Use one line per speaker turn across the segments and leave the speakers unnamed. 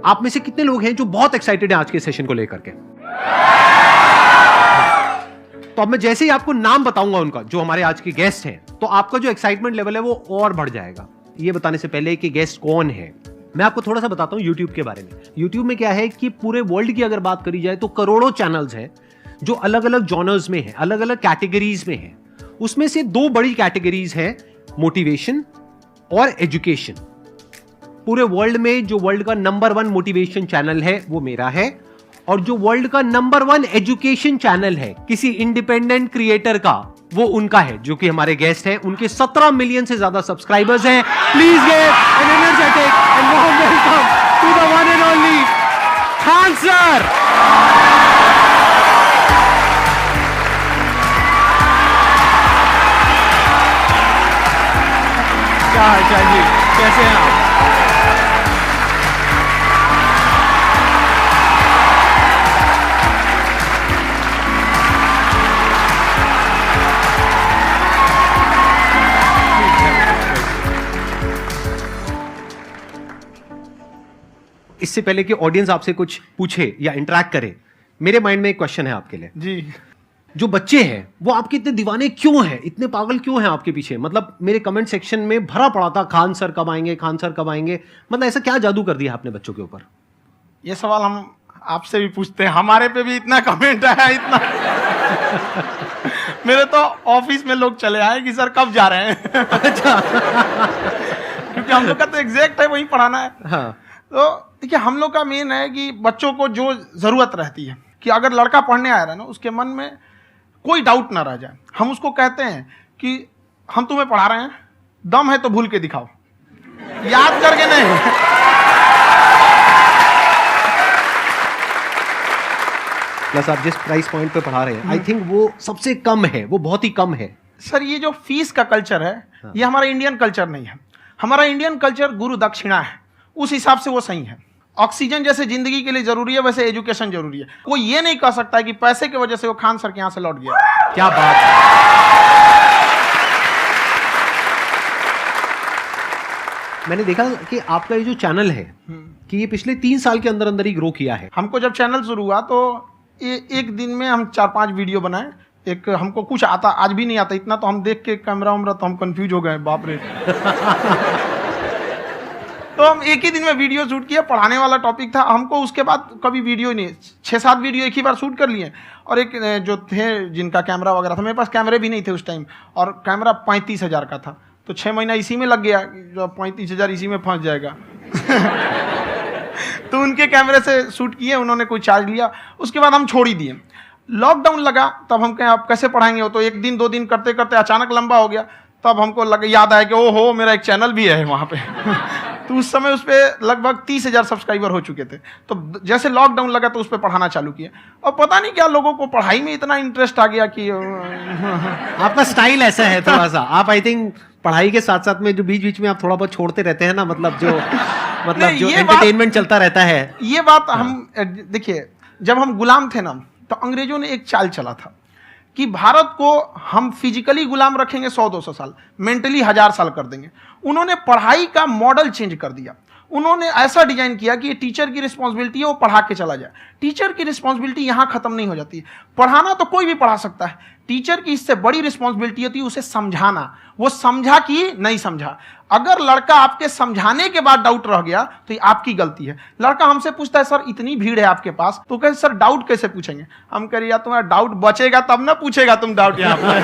आप में से कितने लोग हैं जो बहुत एक्साइटेड हैं आज के सेशन को लेकर के? तो अब मैं जैसे ही आपको नाम बताऊंगा उनका, जो हमारे आज के गेस्ट हैं, तो आपका जो एक्साइटमेंट लेवल है वो और बढ़ जाएगा। ये बताने से पहले कि गेस्ट कौन है, मैं आपको थोड़ा सा बताता हूं YouTube के बारे में। YouTube में क्या है कि पूरे वर्ल्ड की अगर बात करी जाए तो करोड़ों चैनल्स हैं जो अलग अलग जॉनर्स में हैं, अलग अलग कैटेगरीज में हैं। उसमें से दो बड़ी कैटेगरीज हैं, मोटिवेशन और एजुकेशन। पूरे वर्ल्ड में जो वर्ल्ड का नंबर 1 मोटिवेशन चैनल है वो मेरा है, और जो वर्ल्ड का नंबर 1 एजुकेशन चैनल है किसी इंडिपेंडेंट क्रिएटर का, वो उनका है, जो कि हमारे गेस्ट हैं। उनके 17 मिलियन से ज्यादा सब्सक्राइबर्स हैं। Please give an energetic and warm welcome to the one and only Khan sir. क्या हाल चाल जी, कैसे हैं आप? इससे पहले कि ऑडियंस आपसे कुछ पूछे या इंटरेक्ट करे, मेरे माइंड में एक क्वेश्चन है आपके लिए
जी।
जो बच्चे हैं वो आपके इतने दीवाने क्यों हैं, इतने पागल क्यों हैं आपके पीछे? मतलब मेरे कमेंट सेक्शन में भरा पड़ा था, खान सर कब आएंगे, खान सर कब आएंगे। मतलब ऐसा क्या जादू कर दिया आपने बच्चों के ऊपर?
ये सवाल हम आपसे भी पूछते हैं, हमारे पे भी इतना कमेंट आया, इतना मेरे तो ऑफिस में लोग चले आए कि सर कब जा रहे हैं।
अच्छा।
क्योंकि हम लोग का तो एग्जैक्ट है, वही पढ़ाना है।
हाँ।
तो देखिए, हम लोग का मेन है कि बच्चों को जो जरूरत रहती है कि अगर लड़का पढ़ने आ रहा है ना, उसके मन में कोई डाउट ना रह जाए। हम उसको कहते हैं कि हम तुम्हें पढ़ा रहे हैं, दम है तो भूल के दिखाओ, याद करके नहीं।
प्लस आप जिस प्राइस पॉइंट पे पढ़ा रहे हैं, आई थिंक वो सबसे कम है, वो बहुत ही कम है।
सर, ये जो फीस का कल्चर है, ये हमारा इंडियन कल्चर नहीं है। हमारा इंडियन कल्चर गुरु दक्षिणा है, उस हिसाब से वो सही है। ऑक्सीजन जैसे जिंदगी के लिए जरूरी है, वैसे एजुकेशन जरूरी है। कोई ये नहीं कह सकता है कि पैसे की वजह से वो खान सर के यहां से लौट गया।
क्या बात है। मैंने देखा कि आपका ये जो चैनल है कि ये पिछले 3 साल के अंदर अंदर ही ग्रो किया है।
हमको जब चैनल शुरू हुआ तो एक दिन में हम 4-5 वीडियो बनाए। एक हमको कुछ आता, आज भी नहीं आता इतना, तो हम देख के कैमरा उमरा तो हम कंफ्यूज हो गए, बाप रे। तो हम एक ही दिन में वीडियो शूट किया, पढ़ाने वाला टॉपिक था हमको। उसके बाद कभी वीडियो नहीं, 6-7 वीडियो एक ही बार शूट कर लिए। और एक जो थे जिनका कैमरा वगैरह था, मेरे पास कैमरे भी नहीं थे उस टाइम, और कैमरा 35,000 का था, तो 6 महीना इसी में लग गया, जो 35,000 इसी में फंस जाएगा। तो उनके कैमरे से शूट किए, उन्होंने कोई चार्ज लिया, उसके बाद हम छोड़ ही दिए। लॉकडाउन लगा, तब हम कहें आप कैसे पढ़ाएंगे, वो तो 1 दिन 2 दिन करते करते अचानक लंबा हो गया। तब हमको याद आया कि ओहो, मेरा एक चैनल भी है वहाँ पे। तो उस समय उस पर लगभग 30,000 सब्सक्राइबर हो चुके थे। तो जैसे लॉकडाउन लगा तो उस पर पढ़ाना चालू किया, और पता नहीं क्या लोगों को पढ़ाई में इतना इंटरेस्ट आ गया कि
आपका स्टाइल ऐसा है थोड़ा सा, आप आई थिंक पढ़ाई के साथ साथ में जो बीच बीच में आप थोड़ा बहुत छोड़ते रहते हैं ना, मतलब जो एंटरटेनमेंट चलता रहता है।
ये बात हम देखिए, जब हम गुलाम थे ना, तो अंग्रेजों ने एक चाल चला था कि भारत को हम फिजिकली गुलाम रखेंगे 100-200 साल, मेंटली 1000 साल कर देंगे। उन्होंने पढ़ाई का मॉडल चेंज कर दिया। उन्होंने ऐसा डिजाइन किया कि ये टीचर की रिस्पॉन्सिबिलिटी है, वो पढ़ा के चला जाए। टीचर की रिस्पॉन्सिबिलिटी यहाँ खत्म नहीं हो जाती है। पढ़ाना तो कोई भी पढ़ा सकता है, टीचर की इससे बड़ी रिस्पॉन्सिबिलिटी होती है उसे समझाना। वो समझा कि नहीं समझा। अगर लड़का आपके समझाने के बाद डाउट रह गया तो ये आपकी गलती है। लड़का हमसे पूछता है, सर इतनी भीड़ है आपके पास, तो कहते सर डाउट कैसे पूछेंगे? हम कह रहे यार, तुम्हारा डाउट बचेगा तब ना पूछेगा तुम डाउट यहाँ पर।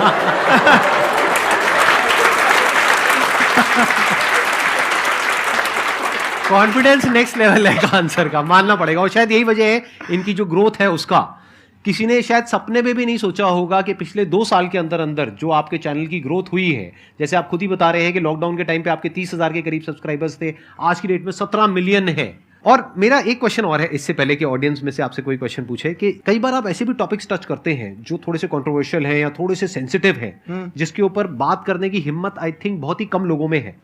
कॉन्फिडेंस नेक्स्ट लेवल है खान सर का, मानना पड़ेगा। और शायद यही वजह है इनकी जो ग्रोथ है उसका। किसी ने शायद सपने में भी नहीं सोचा होगा कि पिछले 2 साल के अंदर अंदर जो आपके चैनल की ग्रोथ हुई है, जैसे आप खुद ही बता रहे हैं कि लॉकडाउन के टाइम पे आपके 30,000 के करीब सब्सक्राइबर्स थे, आज की डेट में 17 मिलियन है। और मेरा एक क्वेश्चन और है, इससे पहले कि ऑडियंस में से आपसे कोई क्वेश्चन पूछे, कि कई बार आप ऐसे भी टॉपिक्स टच करते हैं जो थोड़े से कंट्रोवर्शियल हैं या थोड़े से सेंसिटिव हैं, जिसके ऊपर बात करने की हिम्मत आई थिंक बहुत ही कम लोगों में है।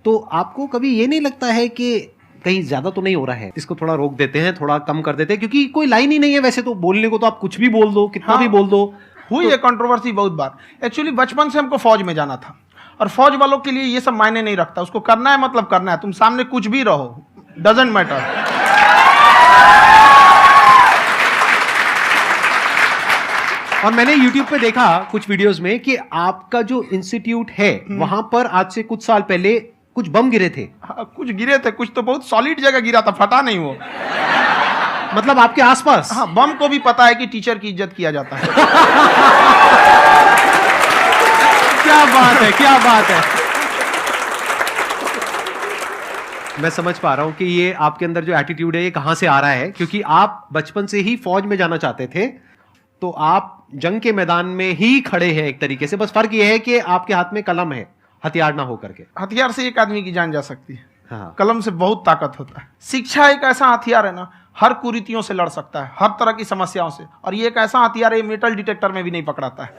तो आपको कभी ये नहीं लगता है कि कहीं ज्यादा तो नहीं हो रहा है, इसको थोड़ा रोक देते हैं, थोड़ा कम कर देते हैं? क्योंकि कोई लाइन ही नहीं है वैसे तो बोलने को, तो आप कुछ भी बोल दो, कितना भी बोल दो।
हुई है कंट्रोवर्सी बहुत बार। एक्चुअली बचपन से हमको फौज में जाना था, और फौज वालों के लिए ये सब मायने नहीं रखता। उसको करना है मतलब करना है, तुम सामने कुछ भी रहो, डजंट मैटर।
और मैंने YouTube पे देखा कुछ वीडियोस में कि आपका जो इंस्टीट्यूट है वहां पर आज से कुछ साल पहले कुछ बम गिरे थे।
हाँ, कुछ गिरे थे, कुछ तो बहुत सॉलिड जगह गिरा था, फटा नहीं वो।
मतलब आपके आसपास।
हाँ, बम को भी पता है कि टीचर की इज्जत किया जाता है।
क्या बात है, क्या बात है। मैं समझ पा रहा हूं कि ये आपके अंदर जो एटीट्यूड है ये कहां से आ रहा है, क्योंकि आप बचपन से ही फौज में जाना चाहते थे, तो आप जंग के मैदान में ही खड़े हैं एक तरीके से। बस फर्क ये है कि आपके हाथ में कलम है, हथियार ना हो करके।
हथियार से एक आदमी की जान जा सकती है,
हाँ।
कलम से बहुत ताकत होता है। शिक्षा एक ऐसा हथियार है ना, हर कुरीतियों से लड़ सकता है, हर तरह की समस्याओं से। और ये एक ऐसा हथियार है, मेटल डिटेक्टर में भी नहीं पकड़ाता है।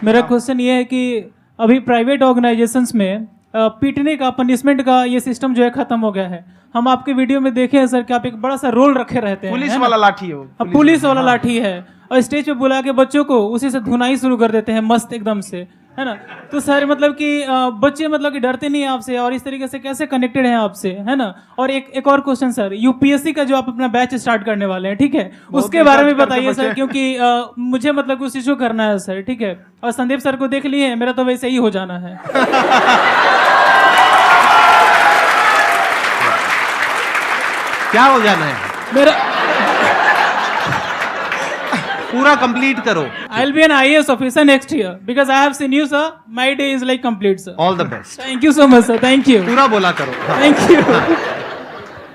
मेरा क्वेश्चन ये है कि अभी प्राइवेट ऑर्गेनाइजेशंस में पीटने का, पनिशमेंट का ये सिस्टम जो है खत्म हो गया है। हम आपके वीडियो में देखे हैं सर कि आप एक बड़ा सा रोल रखे रहते हैं,
पुलिस
है ना?
वाला लाठी है वो,
पुलिस वाला लाठी है, और स्टेज पे बुला के बच्चों को उसी से धुनाई शुरू कर देते हैं मस्त एकदम से, है ना? तो सर मतलब कि बच्चे मतलब कि डरते नहीं हैं आपसे, और इस तरीके से कैसे कनेक्टेड हैं आपसे, है ना? और एक और क्वेश्चन सर, यूपीएससी का जो आप अपना बैच स्टार्ट करने वाले हैं, ठीक है, उसके बारे में बताइए सर, क्योंकि मुझे मतलब कुछ इशू करना है सर, ठीक है? और संदीप सर को देख लिए, मेरा तो वैसे ही हो जाना है।
क्या हो जाना है?
मेरा
पूरा कंप्लीट करो।
I'll be an IAS officer next year because I have seen you, sir. My day is like complete, sir.
All the best.
Thank you so much, sir. Thank you.
पूरा बोला करो। हाँ।
Thank you.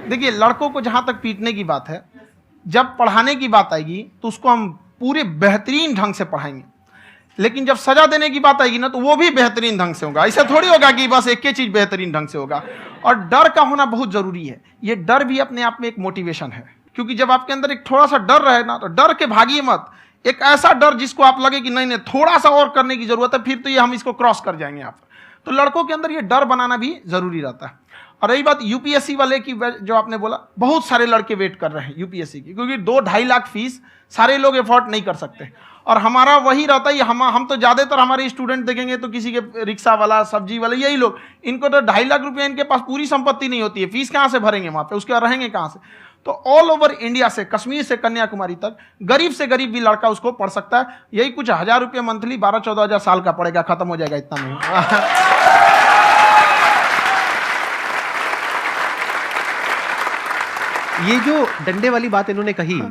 देखिए, लड़कों को जहां तक पीटने की बात है, जब पढ़ाने की बात आएगी तो उसको हम पूरे बेहतरीन ढंग से पढ़ाएंगे। लेकिन जब सजा देने की बात आएगी ना, तो वो भी बेहतरीन ढंग से होगा। ऐसा थोड़ी होगा कि बस एक ही चीज बेहतरीन ढंग से होगा। और डर का होना बहुत जरूरी है। ये डर भी अपने आप में एक मोटिवेशन है, क्योंकि जब आपके अंदर एक थोड़ा सा डर रहे ना, तो डर के भागिए मत। एक ऐसा डर जिसको आप लगे कि नहीं नहीं थोड़ा सा और करने की जरूरत है, फिर तो ये हम इसको क्रॉस कर जाएंगे यहाँ पर। तो लड़कों के अंदर ये डर बनाना भी जरूरी रहता है। और रही बात यूपीएससी वाले की, जो आपने बोला, बहुत सारे लड़के वेट कर रहे हैं यूपीएससी की, क्योंकि 2-2.5 लाख फीस सारे लोग एफोर्ड नहीं कर सकते। और हमारा वही रहता है, हम तो ज्यादातर हमारे स्टूडेंट देखेंगे तो किसी के रिक्शा वाला, सब्जी वाला, यही लोग, इनको तो 2.5 लाख रुपया, इनके पास पूरी संपत्ति नहीं होती है, फीस कहाँ से भरेंगे वहां पे, उसके बाद रहेंगे कहाँ से? तो ऑल ओवर इंडिया से, कश्मीर से कन्याकुमारी तक, गरीब से गरीब भी लड़का उसको पढ़ सकता है। यही कुछ 1000 रुपये मंथली, 12-14 हजार साल का पड़ेगा, खत्म हो जाएगा इतना में।
ये जो डंडे वाली बात इन्होंने कही,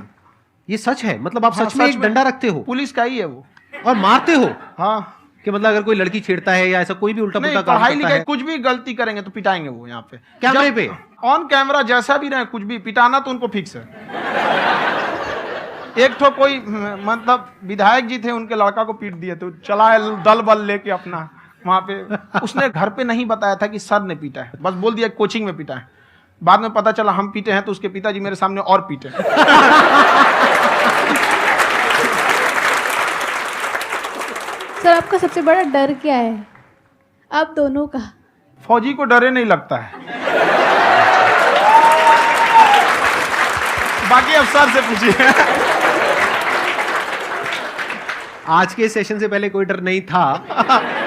ये सच है? मतलब आप
हाँ,
सच में एक डंडा रखते हो?
पुलिस का ही है वो।
और मारते हो?
हाँ,
कि मतलब अगर कोई लड़की छेड़ता है या ऐसा कोई भी उल्टा
नहीं,
पुल्टा काम
पढ़ाई
करता
लिखाई
है,
कुछ भी गलती करेंगे तो पिटाएंगे वो यहाँ पे,
कैमरे पे,
ऑन कैमरा, जैसा भी रहे, कुछ भी पिटाना तो उनको फिक्स है। एक तो कोई मतलब विधायक जी थे, उनके लड़का को पीट दिए, तो चला है दल बल लेके अपना वहां पे। उसने घर पे नहीं बताया था कि सर ने पीटा है, बस बोल दिया कोचिंग में पीटा है। बाद में पता चला हम पीटे हैं, तो उसके पिताजी मेरे सामने और पीटे।
सर आपका सबसे बड़ा डर क्या है, आप दोनों का?
फौजी को डरे नहीं लगता है, बाकी अफसर से पूछिए।
आज के सेशन से पहले कोई डर नहीं था,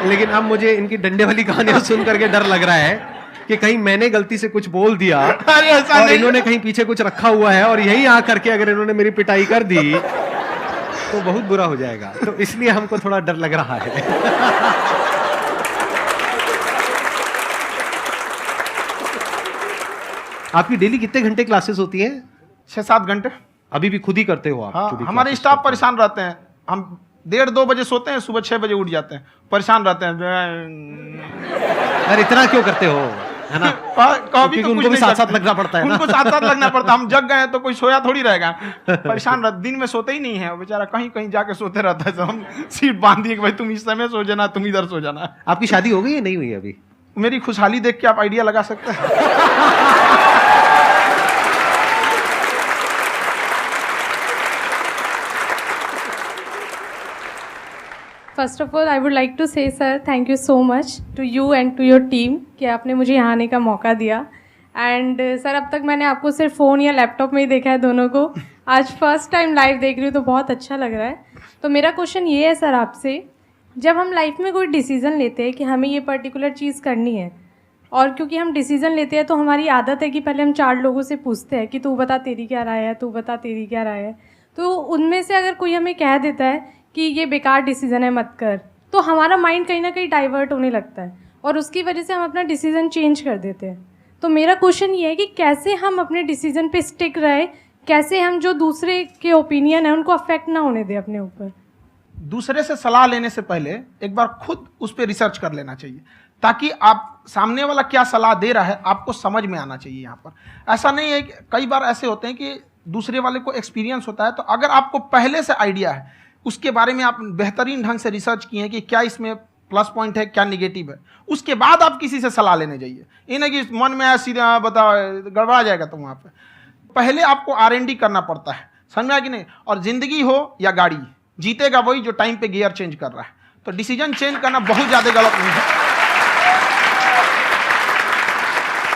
लेकिन अब मुझे इनकी डंडे वाली कहानियां सुन करके डर लग रहा है कि कहीं मैंने गलती से कुछ बोल दिया
अरे ऐसा
और
नहीं,
इन्होंने कहीं पीछे कुछ रखा हुआ है, और यही आ करके अगर इन्होंने मेरी पिटाई कर दी तो बहुत बुरा हो जाएगा। तो इसलिए हमको थोड़ा डर लग रहा है। आपकी डेली कितने घंटे क्लासेस होती हैं?
6-7 घंटे।
अभी भी खुद ही करते हो आप?
हाँ,
खुद ही
हमारे
classes
स्टाफ
करते
परेशान रहते हैं। हम 1:30-2 बजे सोते हैं, सुबह 6 बजे उठ जाते हैं, परेशान रहते हैं।
हो? यार इतना क्यों करते हो, है ना?
कभी तो
उनको भी साथ साथ लगना पड़ता है ना?
उनको साथ साथ लगना पड़ता है। हम जग गए तो कोई सोया थोड़ी रहेगा, परेशान रहता, दिन में सोते ही नहीं है बेचारा, कहीं कहीं जाके सोते रहता है। तो हम सीट बांध दिए कि भाई तुम इस समय सो जाना, तुम इधर सो जाना।
आपकी शादी हो गई या नहीं हुई अभी?
मेरी खुशहाली देख के आप आइडिया लगा सकते हैं।
First of all I would like to say sir thank you so much to you and to your team कि आपने मुझे यहाँ आने का मौका दिया। एंड सर अब तक मैंने आपको सिर्फ फ़ोन या लैपटॉप में ही देखा है दोनों को, आज फर्स्ट टाइम लाइव देख रही हूँ तो बहुत अच्छा लग रहा है। तो मेरा क्वेश्चन ये है सर आपसे, जब हम लाइफ में कोई डिसीज़न लेते हैं कि हमें ये पर्टिकुलर चीज़ करनी है, और क्योंकि हम डिसीज़न लेते हैं तो हमारी आदत है कि पहले हम 4 लोगों से पूछते हैं कि तू बता तेरी क्या राय है, तू बता तेरी क्या राय है। तो उनमें से अगर कोई हमें कह देता है कि ये बेकार डिसीज़न है मत कर, तो हमारा माइंड कहीं ना कहीं डाइवर्ट होने लगता है और उसकी वजह से हम अपना डिसीज़न चेंज कर देते हैं। तो मेरा क्वेश्चन ये है कि कैसे हम अपने डिसीज़न पे स्टिक रहे, कैसे हम जो दूसरे के ओपिनियन है उनको अफेक्ट ना होने दें अपने ऊपर।
दूसरे से सलाह लेने से पहले एक बार खुद उस पर रिसर्च कर लेना चाहिए, ताकि आप सामने वाला क्या सलाह दे रहा है आपको समझ में आना चाहिए। यहाँ पर ऐसा नहीं है कि कई बार ऐसे होते हैं कि दूसरे वाले को एक्सपीरियंस होता है, तो अगर आपको पहले से आइडिया है, उसके बारे में आप बेहतरीन ढंग से रिसर्च किए हैं कि क्या इसमें प्लस पॉइंट है क्या निगेटिव है, उसके बाद आप किसी से सलाह लेने जाइए। ये नहीं कि मन में सीधा बताओ गड़बड़ा जाएगा। तो वहाँ पर पहले आपको R&D करना पड़ता है, समझ में आया कि नहीं। और जिंदगी हो या गाड़ी, जीतेगा वही जो टाइम पे गियर चेंज कर रहा है। तो डिसीजन चेंज करना बहुत ज़्यादा गलत नहीं है।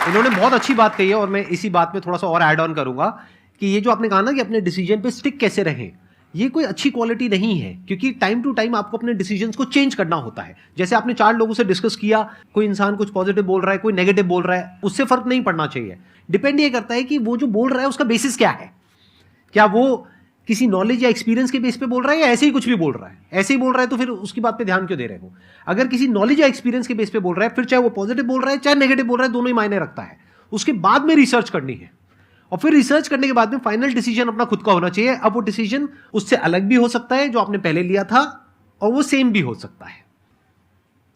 इन्होंने बहुत अच्छी बात कही है और मैं इसी बात में थोड़ा सा और ऐड ऑन करूंगा कि ये जो आपने कहा ना कि अपने डिसीजन पे स्टिक कैसे रहें, ये कोई अच्छी क्वालिटी नहीं है, क्योंकि टाइम टू टाइम आपको अपने डिसीजंस को चेंज करना होता है। जैसे आपने 4 लोगों से डिस्कस किया, कोई इंसान कुछ पॉजिटिव बोल रहा है, कोई नेगेटिव बोल रहा है, उससे फर्क नहीं पड़ना चाहिए। डिपेंड ये करता है कि वो जो बोल रहा है उसका बेसिस क्या है, क्या वो किसी नॉलेज या एक्सपीरियंस के बेस पे बोल रहा है या ऐसे ही कुछ भी बोल रहा है। ऐसे ही बोल रहा है तो फिर उसकी बात पे ध्यान क्यों दे रहे हो। अगर किसी नॉलेज या एक्सपीरियंस के बेस पे बोल रहा है, फिर चाहे वो पॉजिटिव बोल रहा है चाहे नेगेटिव बोल रहा है, दोनों ही मायने रखता है। उसके बाद में रिसर्च करनी है और फिर रिसर्च करने के बाद में फाइनल डिसीजन अपना खुद का होना चाहिए। अब वो डिसीजन उससे अलग भी हो सकता है जो आपने पहले लिया था, और वो सेम भी हो सकता है।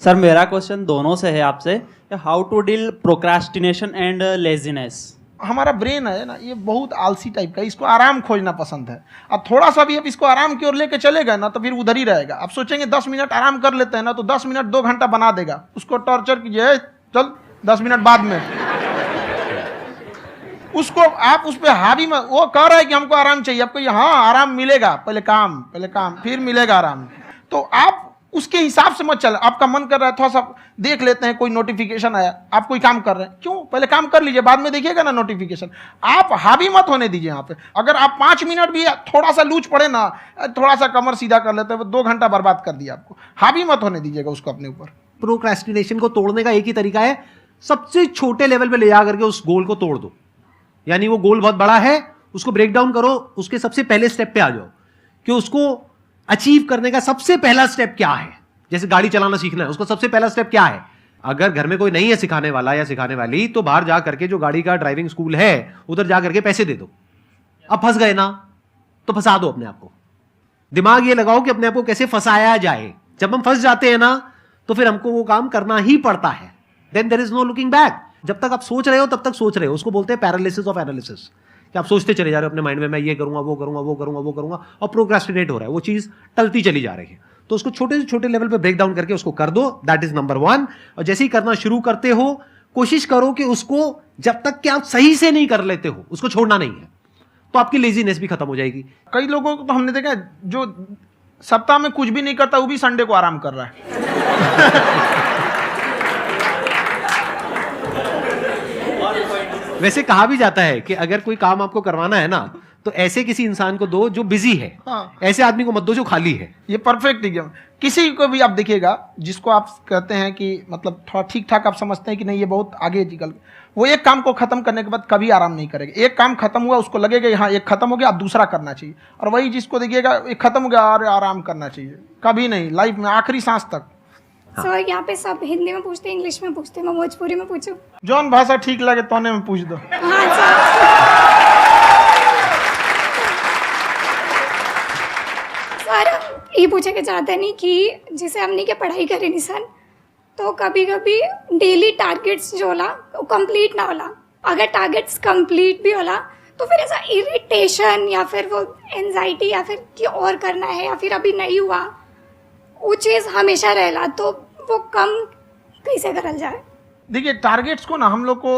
सर मेरा क्वेश्चन दोनों से है आपसे, how to deal procrastination and laziness.
हमारा ब्रेन है ना, ये बहुत आलसी टाइप का, इसको आराम खोजना पसंद है। अब थोड़ा सा भी अब इसको आराम की ओर लेके चले गए ना तो फिर उधर ही रहेगा। आप सोचेंगे 10 मिनट आराम कर लेते हैं ना, तो 10 मिनट 2 घंटा बना देगा। उसको टॉर्चर कीजिए, चल 10 मिनट बाद में। उसको आप उस पर हावी में, वो कह रहा है कि हमको आराम चाहिए, आपको हाँ आराम मिलेगा, पहले काम फिर मिलेगा आराम। तो आप उसके हिसाब से मत चल। आपका मन कर रहा है थोड़ा सा देख लेते हैं, कोई नोटिफिकेशन आया, आप कोई काम कर रहे हैं, क्यों पहले काम कर लीजिए, बाद में देखिएगा ना नोटिफिकेशन। आप हावी मत होने दीजिए यहाँ पे। अगर आप 5 मिनट भी थोड़ा सा लूज पड़े ना, थोड़ा सा कमर सीधा कर लेते हैं, वो 2 घंटा बर्बाद कर दिया आपको। हावी मत होने दीजिएगा उसको अपने ऊपर।
प्रोक्रेस्टिनेशन को तोड़ने का एक ही तरीका है, सबसे छोटे लेवल पे ले जा करके उस गोल को तोड़ दो। यानी वो गोल बहुत बड़ा है, उसको ब्रेक डाउन करो, उसके सबसे पहले स्टेप पे आ जाओ कि उसको अचीव करने का सबसे पहला स्टेप क्या है। जैसे गाड़ी चलाना सीखना है, उसका सबसे पहला स्टेप क्या है। अगर घर में कोई नहीं है सिखाने वाला या सिखाने वाली, तो बाहर जा करके जो गाड़ी का ड्राइविंग स्कूल है उधर जा करके पैसे दे दो। अब फंस गए ना तो फंसा दो अपने आप को। दिमाग ये लगाओ कि अपने आप को कैसे फंसाया जाए। जब हम फंस जाते हैं ना तो फिर हमको वो काम करना ही पड़ता है। Then there is no looking back. जब तक आप सोच रहे हो तब तक सोच रहे हो, उसको बोलते हैं पैरालिसिस ऑफ एनालिसिस, कि आप सोचते चले जा रहे हो अपने माइंड में, मैं ये करूंगा वो करूंगा वो करूंगा वो करूंगा, और प्रोक्रेस्टिनेट हो रहा है, वो चीज टलती चली जा रही है। तो उसको छोटे से छोटे लेवल पे ब्रेक डाउन करके उसको कर दो, दैट इज नंबर 1। और जैसे ही करना शुरू करते हो, कोशिश करो कि उसको जब तक कि आप सही से नहीं कर लेते हो उसको छोड़ना नहीं है, तो आपकी लेजीनेस भी खत्म हो जाएगी।
कई लोगों को तो हमने देखा है जो सप्ताह में कुछ भी नहीं करता, वो भी संडे को आराम कर रहा है।
वैसे कहा भी जाता है कि अगर कोई काम आपको करवाना है ना तो ऐसे किसी इंसान को दो जो बिजी है।
हाँ।
ऐसे आदमी को मत दो जो खाली है।
ये परफेक्ट एग्जाम। किसी को भी आप देखिएगा जिसको आप कहते हैं कि मतलब थोड़ा ठीक ठाक आप समझते हैं कि नहीं ये बहुत आगे निकल, वो एक काम को खत्म करने के बाद कभी आराम नहीं करेगा। एक काम खत्म हुआ उसको लगेगा हाँ एक खत्म हो गया, अब दूसरा करना चाहिए। और वही जिसको देखिएगा एक खत्म हो गया और आराम करना चाहिए, कभी नहीं, लाइफ में आखिरी सांस तक।
सर यहाँ पे सब हिंदी में पूछते हैं, इंग्लिश में पूछते हैं, मैं भोजपुरी में पूछूं?
जौन भाषा ठीक लगे तोने में पूछ दो।
हाँ सर। सर ये पूछे के चाहते नहीं कि जैसे हमने के पढ़ाई करे निशान, तो कभी कभी डेली टारगेट्स जो होला वो कंप्लीट ना होला। अगर टारगेट्स कंप्लीट भी होला तो फिर ऐसा इरिटेशन या फिर वो एंजाइटी या फिर कि और करना है या फिर अभी नहीं हुआ, वो चीज़ हमेशा रहेला, तो वो कम कैसे करल जाए?
देखिए टारगेट्स को ना हम लोग को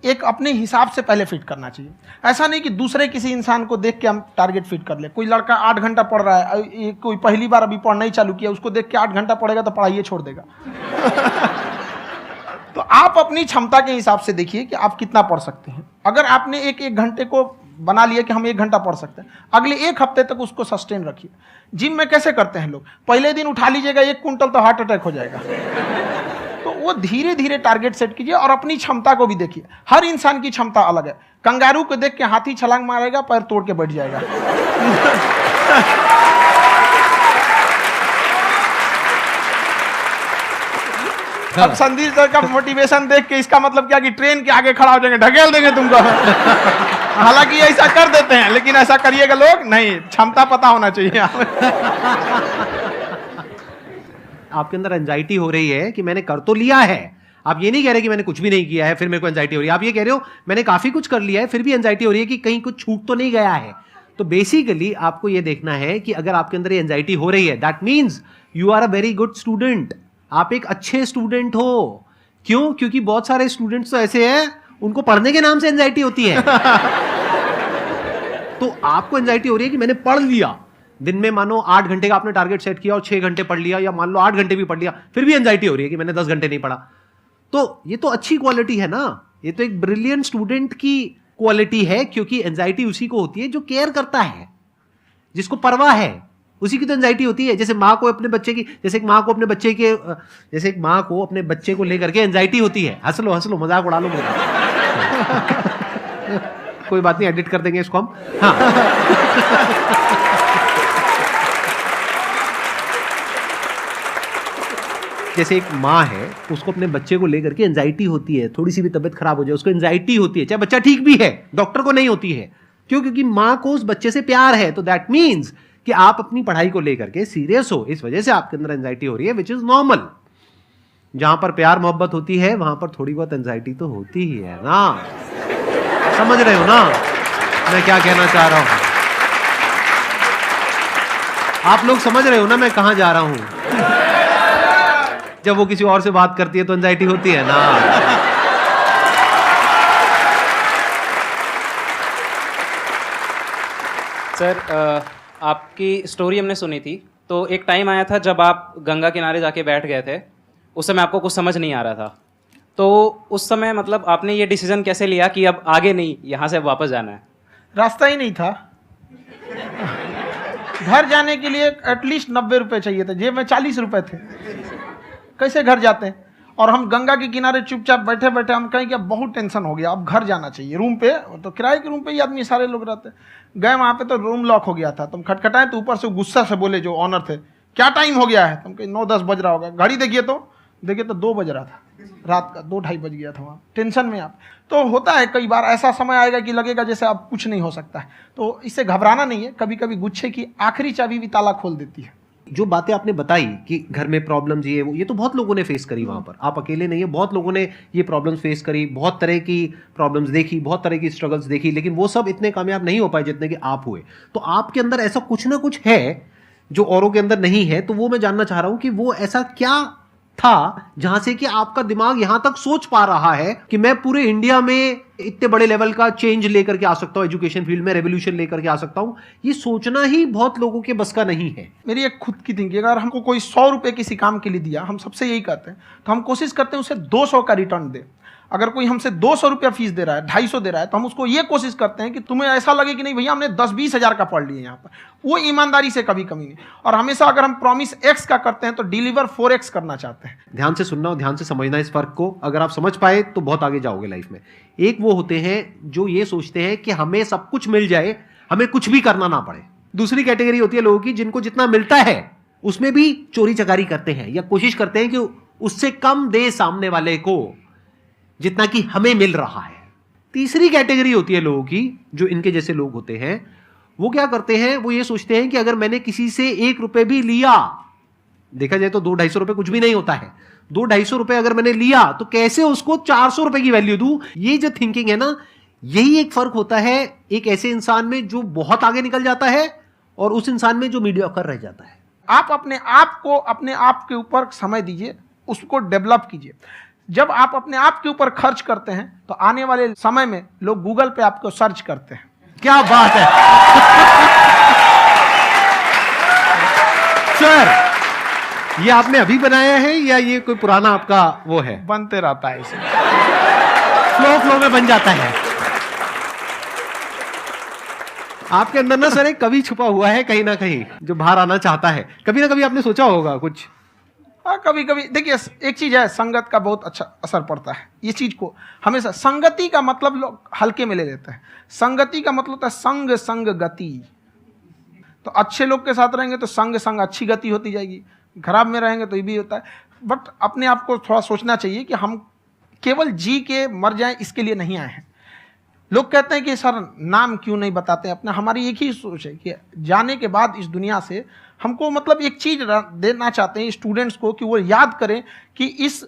एक अपने हिसाब से पहले फिट करना चाहिए। ऐसा नहीं कि दूसरे किसी इंसान को देख के हम टारगेट फिट कर ले। कोई लड़का 8 घंटा पढ़ रहा है, कोई पहली बार अभी पढ़ना ही चालू किया, उसको देख के 8 घंटा पढ़ेगा तो पढ़ाइए छोड़ देगा। तो आप अपनी क्षमता के हिसाब से देखिए कि आप कितना पढ़ सकते हैं। अगर आपने एक घंटे को बना लिया कि हम 1 घंटा पढ़ सकते हैं, अगले 1 हफ्ते तक उसको सस्टेन रखिए। जिम में कैसे करते हैं लोग, पहले दिन उठा लीजिएगा 1 कुंटल तो हार्ट अटैक हो जाएगा। तो वो धीरे धीरे टारगेट सेट कीजिए और अपनी क्षमता को भी देखिए। हर इंसान की क्षमता अलग है। कंगारू को देख के हाथी छलांग मारेगा, पैर तोड़ के बैठ जाएगा। अब संदीप सर का मोटिवेशन देख के इसका मतलब क्या कि ट्रेन के आगे खड़ा हो जाएंगे, ढकेल देंगे तुमको। हालांकि ऐसा कर देते हैं, लेकिन ऐसा करिएगा लोग नहीं, क्षमता पता होना चाहिए।
आपके अंदर एंजाइटी हो रही है कि मैंने कर तो लिया है। आप ये नहीं कह रहे कि मैंने कुछ भी नहीं किया है फिर मेरे को एंजाइटी हो रही है। आप ये कह रहे हो मैंने काफी कुछ कर लिया है फिर भी एंजाइटी हो रही है कि कहीं कुछ छूट तो नहीं गया है। तो बेसिकली आपको ये देखना है कि अगर आपके अंदर ये एंजाइटी हो रही है, that means you are a very good student. आप एक अच्छे स्टूडेंट हो। क्यों? क्योंकि बहुत सारे स्टूडेंट्स तो ऐसे हैं उनको पढ़ने के नाम से एंजाइटी होती है। तो आपको एंजाइटी हो रही है कि मैंने पढ़ लिया। दिन में मानो 8 घंटे का आपने टारगेट सेट किया और 6 घंटे पढ़ लिया, या मान लो 8 घंटे भी पढ़ लिया, फिर भी एंजाइटी हो रही है कि मैंने 10 घंटे नहीं पढ़ा। तो ये तो अच्छी क्वालिटी है ना, ये तो एक ब्रिलियंट स्टूडेंट की क्वालिटी है। क्योंकि एंजाइटी उसी को होती है जो केयर करता है, जिसको परवाह है, उसी की तो एंजाइटी होती है। जैसे माँ को अपने बच्चे की, जैसे एक माँ को अपने बच्चे के, जैसे एक माँ को अपने बच्चे को लेकर के एंजाइटी होती है। हंस लो मजाक उड़ा लो मेरा। कोई बात नहीं, एडिट कर देंगे इसको हम। हाँ। जैसे एक माँ है, उसको अपने बच्चे को लेकर के एंजाइटी होती है, थोड़ी सी भी तबीयत खराब हो जाए उसको एंजाइटी होती है, चाहे बच्चा ठीक भी है, डॉक्टर को नहीं होती है। क्यों? क्योंकि माँ को उस बच्चे से प्यार है। तो दैट मीन्स कि आप अपनी पढ़ाई को लेकर के सीरियस हो, इस वजह से आपके अंदर एंजाइटी हो रही है, विच इज नॉर्मल। जहां पर प्यार मोहब्बत होती है वहां पर थोड़ी बहुत एंजाइटी तो होती ही है ना। समझ रहे हो ना मैं क्या कहना चाह रहा हूं? आप लोग समझ रहे हो ना मैं कहां जा रहा हूं? जब वो किसी और से बात करती है तो एंजाइटी होती है ना।
सर, आपकी स्टोरी हमने सुनी थी, तो एक टाइम आया था जब आप गंगा किनारे जाके बैठ गए थे। उस समय आपको कुछ समझ नहीं आ रहा था, तो उस समय मतलब आपने ये डिसीजन कैसे लिया कि अब आगे नहीं, यहाँ से वापस जाना है?
रास्ता ही नहीं था। घर जाने के लिए एटलीस्ट 90 रुपए चाहिए थे, जेब में 40 रुपए थे। कैसे घर जाते हैं? और हम गंगा के किनारे चुपचाप बैठे बैठे हम कहें कि अब बहुत टेंशन हो गया, अब घर जाना चाहिए। रूम पे, तो किराए के रूम पे ही आदमी सारे लोग रहते। गए वहाँ पे तो रूम लॉक हो गया था। तुम खटखटाए तो ऊपर से गुस्सा से बोले जो ऑनर थे, क्या टाइम हो गया है? तुम कहीं 9-10 बज रहा होगा। घड़ी देखिए तो 2 बज रहा था रात का, 2-2:30 बज गया था वहाँ। टेंशन में आप तो होता है, कई बार ऐसा समय आएगा कि लगेगा जैसे अब कुछ नहीं हो सकता है। तो इससे घबराना नहीं है। कभी कभी गुच्छे की आखिरी चाबी भी ताला खोल देती है।
जो बातें आपने बताई कि घर में प्रॉब्लम्स ये तो बहुत लोगों ने फेस करी वहां पर। आप अकेले नहीं है, बहुत लोगों ने ये प्रॉब्लम्स फेस करी, बहुत तरह की प्रॉब्लम्स देखी, बहुत तरह की स्ट्रगल्स देखी, लेकिन वो सब इतने कामयाब नहीं हो पाए जितने कि आप हुए। तो आपके अंदर ऐसा कुछ ना कुछ है जो औरों के अंदर नहीं है। तो वो मैं जानना चाह रहा हूं कि वो ऐसा क्या था जहां से कि आपका दिमाग यहां तक सोच पा रहा है कि मैं पूरे इंडिया में इतने बड़े लेवल का चेंज लेकर के आ सकता हूं, एजुकेशन फील्ड में रेवोल्यूशन लेकर के आ सकता हूं। ये सोचना ही बहुत लोगों के बस का नहीं है।
मेरी एक खुद की थिंकिंग, अगर हमको कोई 100 रुपए किसी काम के लिए दिया, हम सबसे यही कहते हैं, तो हम कोशिश करते हैं उसे 200 का रिटर्न दे। अगर कोई हमसे 200 रुपया फीस दे रहा है, 250 दे रहा है, तो हम उसको ये कोशिश करते हैं कि तुम्हें ऐसा लगे कि नहीं भैया हमने 10-20 हज़ार का पढ़ लिया यहाँ पर। वो ईमानदारी से कभी कमी नहीं। और हमेशा अगर हम प्रॉमिस X का करते हैं तो डिलीवर 4X करना चाहते हैं।
ध्यान से सुनना और ध्यान से समझना इस फर्क को। अगर आप समझ पाए तो बहुत आगे जाओगे लाइफ में। एक वो होते हैं जो ये सोचते हैं कि हमें सब कुछ मिल जाए, हमें कुछ भी करना ना पड़े। दूसरी कैटेगरी होती है लोगों की जिनको जितना मिलता है उसमें भी चोरी चकारी करते हैं या कोशिश करते हैं कि उससे कम दे सामने वाले को जितना कि हमें मिल रहा है। तीसरी कैटेगरी होती है लोगों की, जो इनके जैसे लोग होते हैं, वो क्या करते हैं, वो ये सोचते हैं कि अगर मैंने किसी से 1 रुपए भी लिया, देखा जाए तो 200-250 रुपए कुछ भी नहीं होता है, 200-250 रुपए अगर मैंने लिया तो कैसे उसको 400 रुपए की वैल्यू दूं। ये जो थिंकिंग है ना, यही एक फर्क होता है एक ऐसे इंसान में जो बहुत आगे निकल जाता है और उस इंसान में जो मीडियोकर रह जाता है।
आप अपने आप को अपने आप के ऊपर समय दीजिए, उसको डेवलप कीजिए। जब आप अपने आप के ऊपर खर्च करते हैं तो आने वाले समय में लोग गूगल पे आपको सर्च करते हैं।
क्या बात है सर, ये आपने अभी बनाया है या ये कोई पुराना आपका वो है?
बनते रहता है इसे,
फ्लो में बन जाता है। आपके अंदर ना सर एक कवि छुपा हुआ है कहीं ना कहीं जो बाहर आना चाहता है। कभी ना कभी आपने सोचा होगा कुछ
हाँ, कभी कभी देखिए एक चीज है, संगत का बहुत अच्छा असर पड़ता है। ये चीज को हमेशा, संगति का मतलब लोग हल्के में ले लेते हैं। संगति का मतलब होता है संग संग गति। तो अच्छे लोग के साथ रहेंगे तो संग संग अच्छी गति होती जाएगी, खराब में रहेंगे तो ये भी होता है। बट अपने आप को थोड़ा सोचना चाहिए कि हम केवल जी के मर जाएं इसके लिए नहीं आए हैं। लोग कहते हैं कि सर नाम क्यों नहीं बताते अपना। हमारी एक ही सोच है कि जाने के बाद इस दुनिया से हमको मतलब एक चीज देना चाहते हैं स्टूडेंट्स को, कि वो याद करें कि इस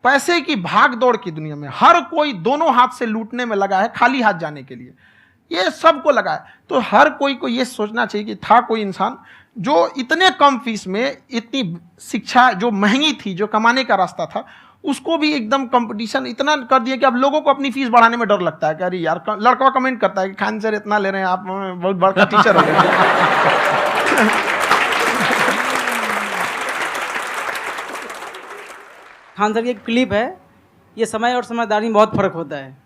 पैसे की भाग दौड़ की दुनिया में हर कोई दोनों हाथ से लूटने में लगा है, खाली हाथ जाने के लिए ये सबको लगा है। तो हर कोई को ये सोचना चाहिए कि था कोई इंसान जो इतने कम फीस में इतनी शिक्षा जो महंगी थी, जो कमाने का रास्ता था, उसको भी एकदम कंपटीशन इतना कर दिया कि अब लोगों को अपनी फीस बढ़ाने में डर लगता है कि अरे यार, लड़का कमेंट करता है कि खान सर इतना ले रहे हैं, आप बहुत बड़ा टीचर हो गए।
खान सर की एक क्लिप है, ये समय और समझदारी में बहुत फ़र्क होता है।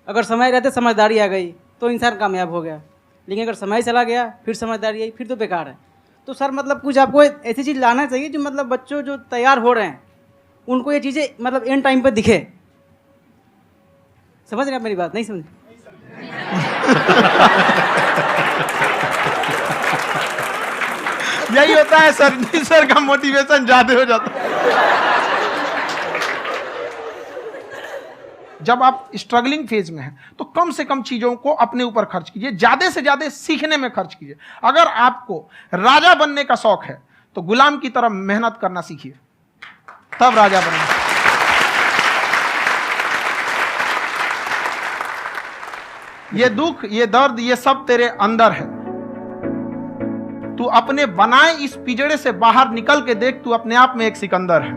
अगर समय रहते समझदारी आ गई तो इंसान कामयाब हो गया, लेकिन अगर समय चला गया फिर समझदारी आई फिर तो बेकार है। तो सर मतलब कुछ आपको ऐसी चीज़ लाना चाहिए जो मतलब बच्चों जो तैयार हो रहे हैं उनको ये चीज़ें मतलब एंड टाइम पे दिखे। समझ रहे हैं आप मेरी बात? नहीं समझ?
यही होता है सर, सर का मोटिवेशन ज्यादा हो जाता है। जब आप स्ट्रगलिंग फेज में हैं तो कम से कम चीजों को अपने ऊपर खर्च कीजिए, ज्यादा से ज्यादा सीखने में खर्च कीजिए। अगर आपको राजा बनने का शौक है तो गुलाम की तरह मेहनत करना सीखिए, तब राजा बनेंगे। ये दुख, ये दर्द, ये सब तेरे अंदर है। तू अपने बनाए इस पिंजड़े से बाहर निकल के देख, तू अपने आप में एक सिकंदर है।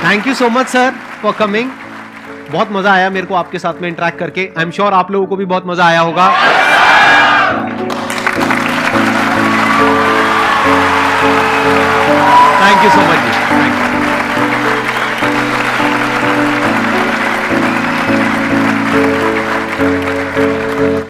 Thank you so much sir for coming. बहुत मजा आया मेरे को आपके साथ में इंटरेक्ट करके। आई एम श्योर आप लोगों को भी बहुत मजा आया होगा। Thank you so much.